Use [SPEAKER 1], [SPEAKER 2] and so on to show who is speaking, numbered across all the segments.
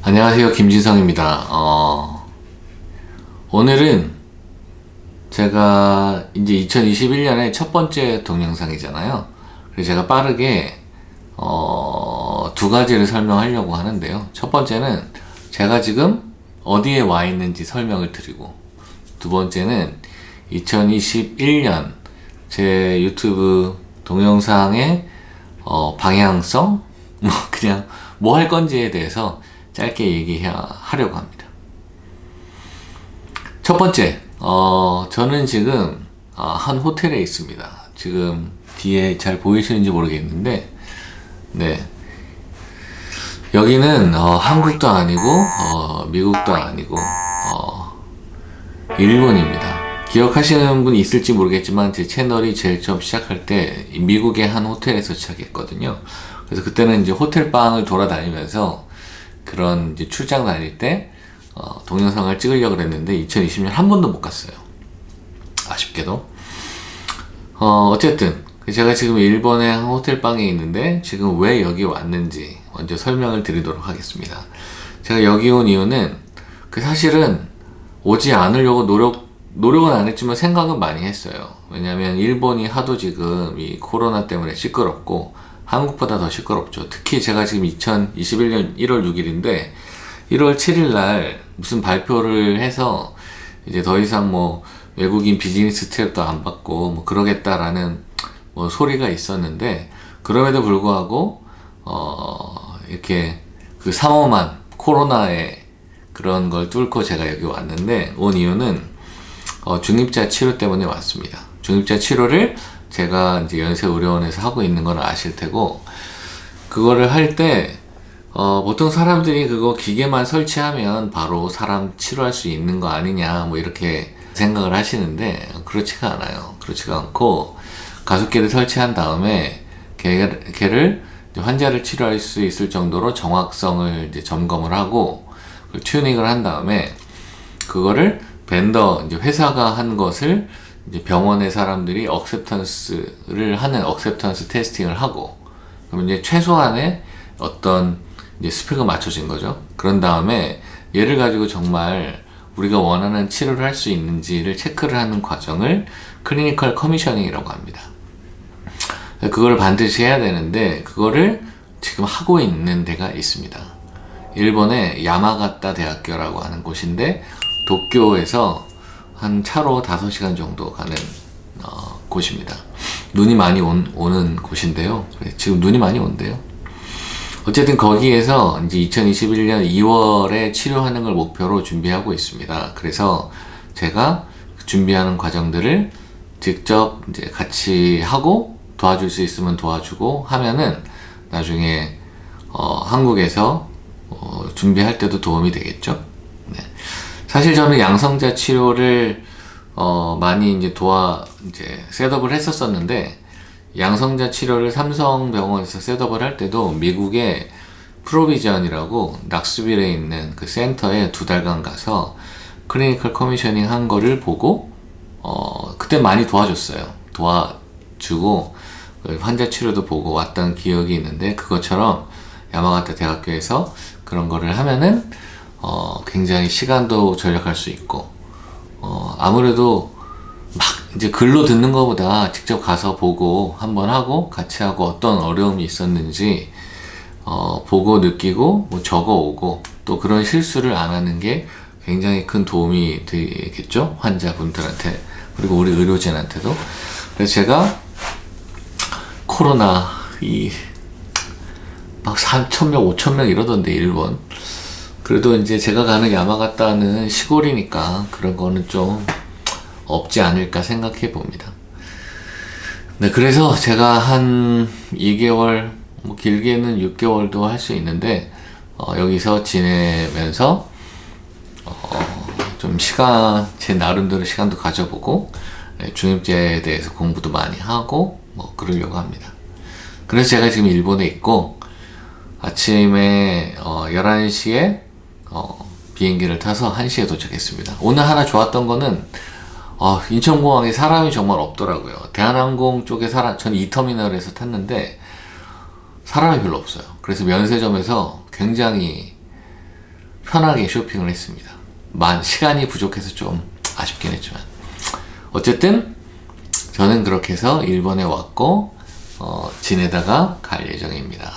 [SPEAKER 1] 안녕하세요, 김지성입니다. 오늘은 제가 이제 2021년에 첫 번째 동영상이잖아요. 그래서 제가 빠르게 두 가지를 설명하려고 하는데요. 첫 번째는 제가 지금 어디에 와 있는지 설명을 드리고, 두 번째는 2021년 제 유튜브 동영상의 방향성, 그냥 뭐 할 건지에 대해서 짧게 얘기하려고 합니다. 첫 번째, 저는 지금 한 호텔에 있습니다. 지금 뒤에 잘 보이시는지 모르겠는데, 네, 여기는 한국도 아니고 미국도 아니고 일본입니다. 기억하시는 분 있을지 모르겠지만 제 채널이 제일 처음 시작할 때 미국의 한 호텔에서 시작했거든요. 그래서 그때는 이제 호텔 방을 돌아다니면서 그런 이제 출장 다닐 때 동영상을 찍으려고 그랬는데 2020년 한 번도 못 갔어요. 아쉽게도. 어쨌든 제가 지금 일본의 한 호텔 방에 있는데 지금 왜 여기 왔는지 먼저 설명을 드리도록 하겠습니다. 제가 여기 온 이유는 사실은 오지 않으려고 노력은 안 했지만 생각은 많이 했어요. 왜냐면 일본이 하도 지금 이 코로나 때문에 시끄럽고 한국보다 더 시끄럽죠. 특히 제가 지금 2021년 1월 6일인데 1월 7일 날 무슨 발표를 해서 이제 더 이상 뭐 외국인 비즈니스 트랩도 안 받고 뭐 그러겠다라는 뭐 소리가 있었는데, 그럼에도 불구하고 이렇게 그 삼엄한 코로나의 그런 걸 뚫고 제가 여기 왔는데, 온 이유는 중입자 치료 때문에 왔습니다. 중입자 치료를 제가 이제 연세의료원에서 하고 있는 건 아실 테고, 그거를 할 때 보통 사람들이 그거 기계만 설치하면 바로 사람 치료할 수 있는 거 아니냐 뭐 이렇게 생각을 하시는데, 그렇지가 않아요. 그렇지가 않고 가습기를 설치한 다음에 걔를 환자를 치료할 수 있을 정도로 정확성을 이제 점검을 하고 튜닝을 한 다음에 그거를 이제 회사가 한 것을 이제 병원의 사람들이 억셉턴스를 하는 억셉턴스 테스팅을 하고, 그럼 이제 최소한의 어떤 이제 스펙을 맞춰진 거죠. 그런 다음에 얘를 가지고 정말 우리가 원하는 치료를 할 수 있는지를 체크를 하는 과정을 클리니컬 커미셔닝이라고 합니다. 그걸 반드시 해야 되는데 그거를 지금 하고 있는 데가 있습니다. 일본의 야마가타 대학교라고 하는 곳인데, 도쿄에서 한 차로 5시간 정도 가는 곳입니다. 눈이 많이 오는 곳인데요. 지금 눈이 많이 온대요. 어쨌든 거기에서 이제 2021년 2월에 치료하는 걸 목표로 준비하고 있습니다. 그래서 제가 준비하는 과정들을 직접 이제 같이 하고 도와줄 수 있으면 도와주고 하면은 나중에 한국에서 준비할 때도 도움이 되겠죠. 네. 사실 저는 양성자 치료를 많이 이제 셋업을 했었었는데, 양성자 치료를 삼성병원에서 셋업을 할 때도 미국의 프로비전이라고 낙스빌에 있는 그 센터에 2달간 가서 클리니컬 커미셔닝 한 거를 보고 그때 많이 도와줬어요. 도와주고 환자 치료도 보고 왔던 기억이 있는데, 그것처럼 야마가타 대학교에서 그런 거를 하면은 굉장히 시간도 절약할 수 있고, 아무래도 막 이제 글로 듣는 것보다 직접 가서 보고 한번 하고 같이 하고 어떤 어려움이 있었는지 보고 느끼고 뭐 적어 오고, 또 그런 실수를 안 하는 게 굉장히 큰 도움이 되겠죠. 환자분들한테, 그리고 우리 의료진한테도. 그래서 제가 코로나 막 4,000명, 5,000명 이러던데 일본. 그래도 이제 제가 가는 야마가타는 시골이니까 그런 거는 좀 없지 않을까 생각해 봅니다. 네, 그래서 제가 한 2개월, 뭐 길게는 6개월도 할 수 있는데 여기서 지내면서 좀 제 나름대로 시간도 가져보고 중입제에 대해서 공부도 많이 하고 뭐 그러려고 합니다. 그래서 제가 지금 일본에 있고, 아침에 11시에 비행기를 타서 1시에 도착했습니다. 오늘 하나 좋았던 거는 인천공항에 사람이 정말 없더라고요. 대한항공 쪽에 전 2터미널에서 탔는데 사람이 별로 없어요. 그래서 면세점에서 굉장히 편하게 쇼핑을 했습니다. 시간이 부족해서 좀 아쉽긴 했지만 어쨌든 저는 그렇게 해서 일본에 왔고 지내다가 갈 예정입니다.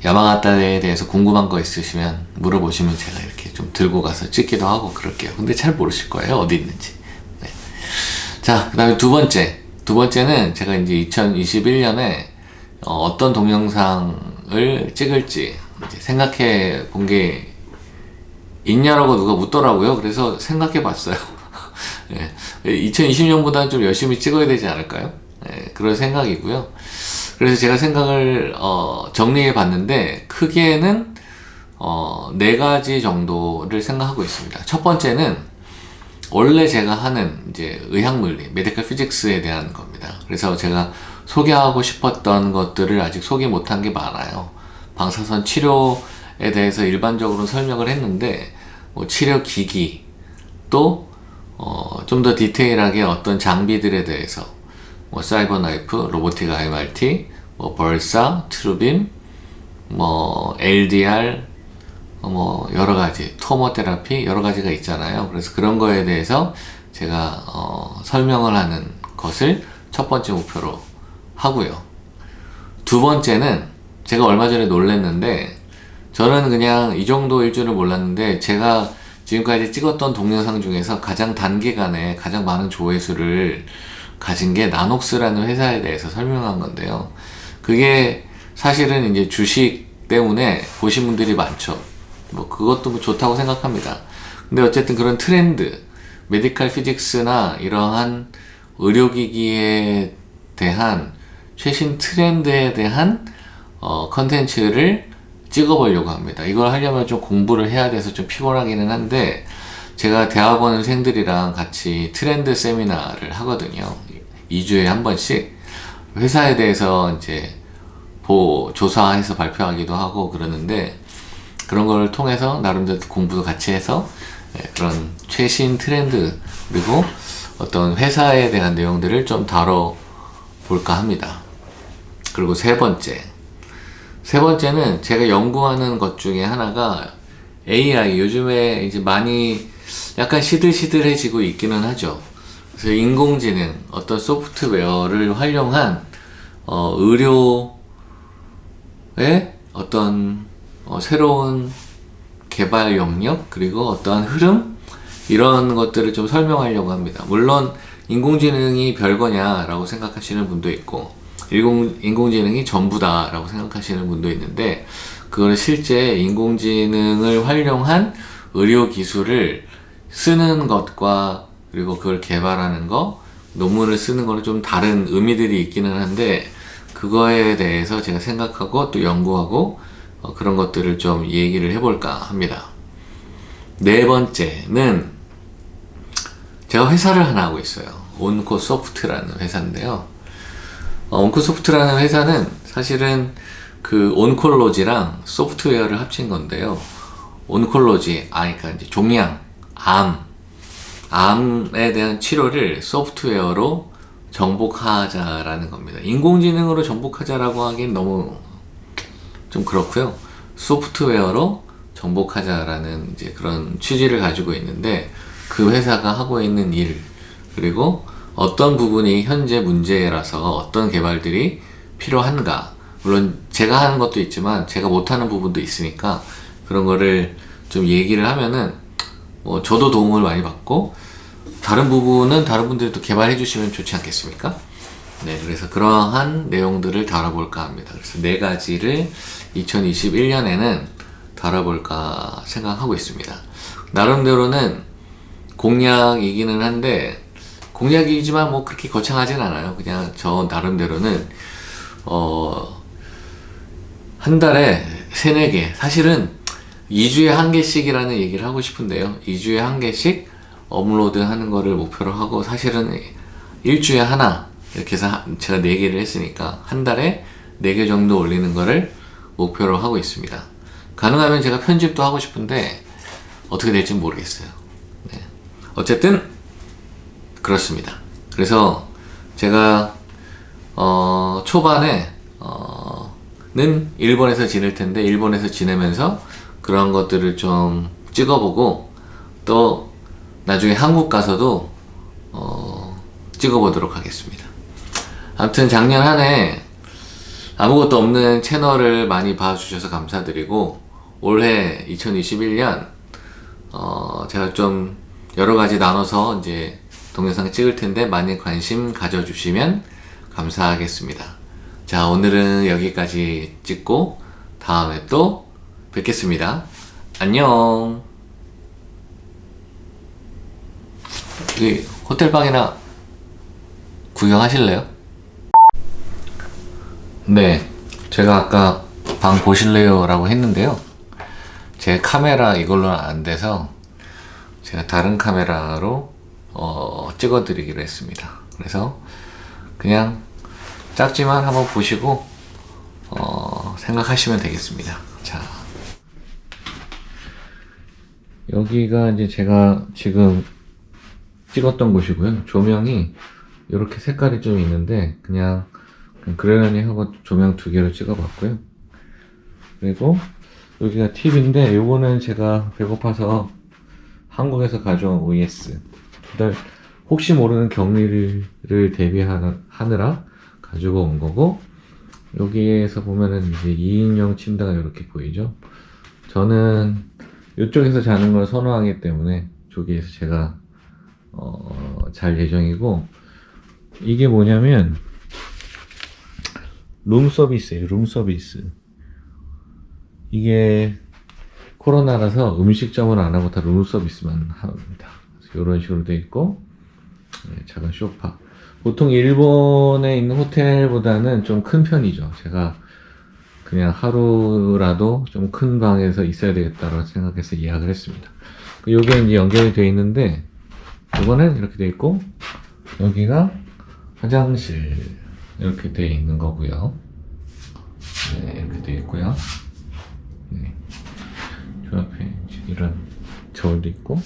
[SPEAKER 1] 야마가타에 대해서 궁금한 거 있으시면 물어보시면 제가 이렇게 좀 들고 가서 찍기도 하고 그럴게요. 근데 잘 모르실 거예요, 어디 있는지. 네. 자, 그 다음에 두 번째는 제가 이제 2021년에 어떤 동영상을 찍을지 이제 생각해 본 게 있냐라고 누가 묻더라고요. 그래서 생각해 봤어요. 네. 2020년보다는 좀 열심히 찍어야 되지 않을까요? 네, 그런 생각이고요. 그래서 제가 생각을 정리해 봤는데 크게는 4가지 정도를 생각하고 있습니다. 첫 번째는 원래 제가 하는 이제 의학물리, 메디컬 피직스에 대한 겁니다. 그래서 제가 소개하고 싶었던 것들을 아직 소개 못한 게 많아요. 방사선 치료에 대해서 일반적으로 설명을 했는데 뭐 치료 기기 또 좀 더 디테일하게 어떤 장비들에 대해서 뭐 사이버나이프, 로보틱 IMRT, 뭐 벌사, 트루빔, 뭐 LDR, 뭐 여러 가지 토모 테라피 여러 가지가 있잖아요. 그래서 그런 거에 대해서 제가 설명을 하는 것을 첫 번째 목표로 하고요. 두 번째는 제가 얼마 전에 놀랐는데 저는 그냥 이 정도일 줄은 몰랐는데 제가 지금까지 찍었던 동영상 중에서 가장 단기간에 가장 많은 조회수를 가진 게 나녹스라는 회사에 대해서 설명한 건데요. 그게 사실은 이제 주식 때문에 보신 분들이 많죠. 뭐 그것도 뭐 좋다고 생각합니다. 근데 어쨌든 그런 트렌드, 메디컬 피직스나 이러한 의료기기에 대한 최신 트렌드에 대한 컨텐츠를 찍어보려고 합니다. 이걸 하려면 좀 공부를 해야 돼서 좀 피곤하기는 한데 제가 대학원생들이랑 같이 트렌드 세미나를 하거든요. 2주에 한 번씩 회사에 대해서 이제 조사해서 발표하기도 하고 그러는데 그런 걸 통해서 나름대로 공부도 같이 해서 그런 최신 트렌드 그리고 어떤 회사에 대한 내용들을 좀 다뤄볼까 합니다. 그리고 세 번째는 제가 연구하는 것 중에 하나가 AI, 요즘에 이제 많이 약간 시들시들해지고 있기는 하죠. 그래서 인공지능, 어떤 소프트웨어를 활용한 의료의 어떤 새로운 개발 영역 그리고 어떤 흐름 이런 것들을 좀 설명하려고 합니다. 물론 인공지능이 별거냐라고 생각하시는 분도 있고 인공지능이 전부다라고 생각하시는 분도 있는데 그거는 실제 인공지능을 활용한 의료기술을 쓰는 것과 그리고 그걸 개발하는 거 논문을 쓰는 거는 좀 다른 의미들이 있기는 한데 그거에 대해서 제가 생각하고 또 연구하고 그런 것들을 좀 얘기를 해볼까 합니다. 네 번째는 제가 회사를 하나 하고 있어요. 온코소프트라는 회사인데요. 온코소프트라는 회사는 사실은 그 온콜로지랑 소프트웨어를 합친 건데요. 온콜로지, 그러니까 이제 종양, 암에 대한 치료를 소프트웨어로 정복하자라는 겁니다. 인공지능으로 정복하자라고 하기엔 너무 좀 그렇고요. 소프트웨어로 정복하자라는 이제 그런 취지를 가지고 있는데 그 회사가 하고 있는 일 그리고 어떤 부분이 현재 문제라서 어떤 개발들이 필요한가 물론 제가 하는 것도 있지만 제가 못하는 부분도 있으니까 그런 거를 좀 얘기를 하면은 저도 도움을 많이 받고 다른 부분은 다른 분들이 또 개발해 주시면 좋지 않겠습니까? 네, 그래서 그러한 내용들을 다뤄볼까 합니다. 그래서 4가지를 2021년에는 다뤄볼까 생각하고 있습니다. 나름대로는 공약이기는 한데 공약이지만 뭐 그렇게 거창하진 않아요. 그냥 저 나름대로는 한 달에 3-4개 사실은 2주에 1개씩이라는 얘기를 하고 싶은데요. 2주에 1개씩 업로드 하는 거를 목표로 하고 사실은 일주에 하나 이렇게 해서 제가 4개를 했으니까 한 달에 4개 정도 올리는 거를 목표로 하고 있습니다. 가능하면 제가 편집도 하고 싶은데 어떻게 될지 모르겠어요. 네. 어쨌든 그렇습니다. 그래서 제가 초반에 는 일본에서 지낼 텐데 일본에서 지내면서 그런 것들을 좀 찍어보고 또 나중에 한국 가서도 찍어보도록 하겠습니다. 아무튼 작년 한 해 아무것도 없는 채널을 많이 봐주셔서 감사드리고 올해 2021년 제가 좀 여러가지 나눠서 이제 동영상 찍을 텐데 많이 관심 가져주시면 감사하겠습니다. 자, 오늘은 여기까지 찍고 다음에 또 뵙겠습니다. 안녕. 여기 호텔방이나 구경하실래요? 네, 제가 아까 방 보실래요? 라고 했는데요. 제 카메라 이걸로는 안 돼서 제가 다른 카메라로 찍어드리기로 했습니다. 그래서 그냥 작지만 한번 보시고 생각하시면 되겠습니다. 자, 여기가 이제 제가 지금 찍었던 곳이고요. 조명이 이렇게 색깔이 좀 있는데 그냥 그러려니 하고 조명 2개로 찍어봤고요. 그리고 여기가 팁인데 요거는 제가 배고파서 한국에서 가져온 OS 혹시 모르는 격리를 대비하느라 가지고 온 거고, 여기에서 보면은 이제 2인용 침대가 이렇게 보이죠. 저는 이쪽에서 자는 걸 선호하기 때문에 저기에서 제가 잘 예정이고, 이게 뭐냐면 룸 서비스예요. 룸 서비스. 이게 코로나라서 음식점은 안 하고 다 룸 서비스만 합니다. 이런 식으로 돼 있고, 작은 소파. 보통 일본에 있는 호텔보다는 좀 큰 편이죠. 제가 그냥 하루라도 좀 큰 방에서 있어야 되겠다고 생각해서 예약을 했습니다. 요게 이제 연결이 되어 있는데, 이거는 이렇게 되어 있고, 여기가 화장실 이렇게 되어 있는 거고요. 네, 이렇게 되어 있고요. 네. 저 앞에 이런 저울도 있고,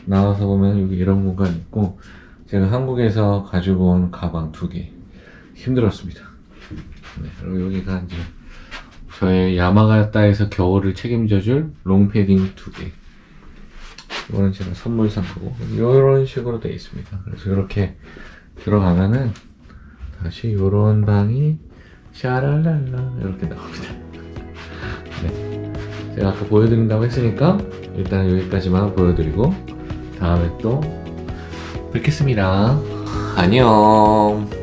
[SPEAKER 1] 나와서 보면 여기 이런 공간 있고, 제가 한국에서 가지고 온 가방 2개 힘들었습니다. 네, 그리고 여기가 이제 저의 야마가타에서 겨울을 책임져줄 롱패딩 2개. 이거는 제가 선물 산 거고, 이런 식으로 되어 있습니다. 그래서 이렇게 들어가면은 다시 이런 방이 샤랄랄라 이렇게 나옵니다. 네, 제가 아까 보여드린다고 했으니까 일단 여기까지만 보여드리고 다음에 또 뵙겠습니다. 안녕.